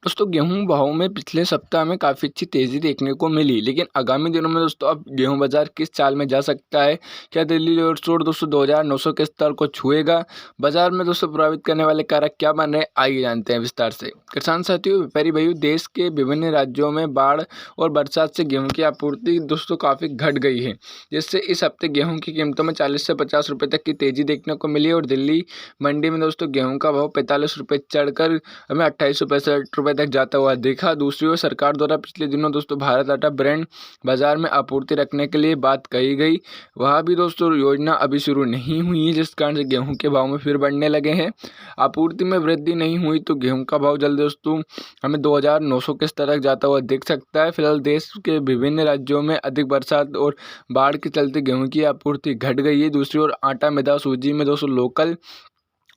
दोस्तों गेहूं भाव में पिछले सप्ताह में काफ़ी अच्छी तेज़ी देखने को मिली, लेकिन आगामी दिनों में दोस्तों अब गेहूं बाजार किस चाल में जा सकता है। क्या दिल्ली रोड शो दोस्तों 2,900 के स्तर को छुएगा। बाजार में दोस्तों प्रभावित करने वाले कारक क्या बन रहे हैं, आइए जानते हैं विस्तार से। किसान साथियों, व्यापारी भाइयों, देश के विभिन्न राज्यों में बाढ़ और बरसात से गेहूँ की आपूर्ति दोस्तों काफ़ी घट गई है, जिससे इस हफ्ते गेहूँ की कीमतों में 40 से 50 रुपये तक की तेज़ी देखने को मिली। और दिल्ली मंडी में दोस्तों गेहूँ का भाव 45 रुपये चढ़कर हमें 2865 तक जाता हुआ देखा। दूसरी ओर सरकार द्वारा पिछले दिनों दोस्तों भारत आटा ब्रांड बाजार में आपूर्ति रखने के लिए बात कही गई। वहाँ भी दोस्तों योजना अभी शुरू नहीं हुई है, जिस कारण से गेहूं के भाव में फिर बढ़ने लगे हैं। आपूर्ति में वृद्धि नहीं हुई तो गेहूं का भाव जल्द दोस्तों हमें 2,900 के स्तर तक जाता हुआ दिख सकता है। फिलहाल देश के विभिन्न राज्यों में अधिक बरसात और बाढ़ के चलते गेहूं की आपूर्ति घट गई है। दूसरी ओर आटा, मैदा, सूजी में दोस्तों लोकल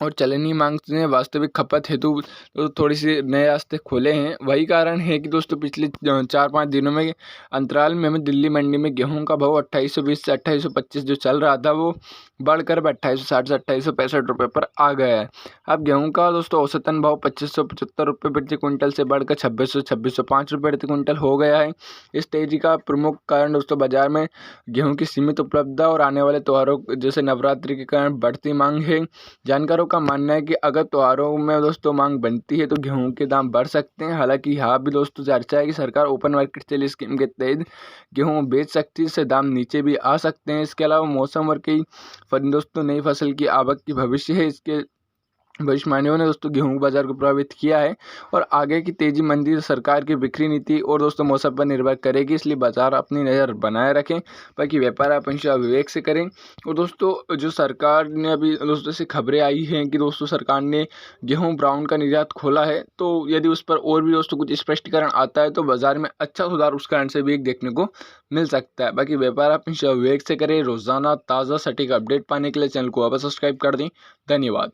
और चलनी मांग ने वास्तविक खपत हेतु तो थोड़ी सी नए रास्ते खोले हैं। वही कारण है कि दोस्तों पिछले 4-5 दिनों में अंतराल में हमें दिल्ली मंडी में गेहूं का भाव 2820 से 2825 जो चल रहा था, वो बढ़कर 2860 से 2865 रुपये पर आ गया है। अब गेहूं का दोस्तों औसतन भाव 2575 रुपये प्रति क्विंटल से बढ़कर 2600-2605 रुपये प्रति क्विंटल हो गया है। इस तेजी का प्रमुख कारण दोस्तों बाजार में गेहूं की सीमित उपलब्धता और आने वाले त्योहारों जैसे नवरात्रि के कारण बढ़ती मांग है। जानकारों का मानना है कि अगर त्योहारों में दोस्तों मांग बनती है तो गेहूं के दाम बढ़ सकते हैं। हालांकि यहाँ भी दोस्तों चर्चा है कि सरकार ओपन मार्केट सेल स्कीम के तहत गेहूं बेच सकती है, इससे दाम नीचे भी आ सकते हैं। इसके अलावा मौसम और कई दोस्तों नई फसल की आवक की भविष्य है, इसके भविष्यवाणियों ने दोस्तों गेहूं बाजार को प्रभावित किया है। और आगे की तेजी मंदी सरकार की बिक्री नीति और दोस्तों मौसम पर निर्भर करेगी, इसलिए बाजार अपनी नज़र बनाए रखें, बाकी व्यापार आप हमेशा विवेक से करें। और दोस्तों जो सरकार ने अभी दोस्तों से खबरें आई हैं कि दोस्तों सरकार ने गेहूं ब्राउन का निर्यात खोला है, तो यदि उस पर और भी दोस्तों कुछ स्पष्टीकरण आता है तो बाजार में अच्छा सुधार उस कारण से भी एक देखने को मिल सकता है। बाकी व्यापार आप हमेशा विवेक से करें। रोजाना ताज़ा सटीक अपडेट पाने के लिए चैनल को वापस सब्सक्राइब कर दें। धन्यवाद।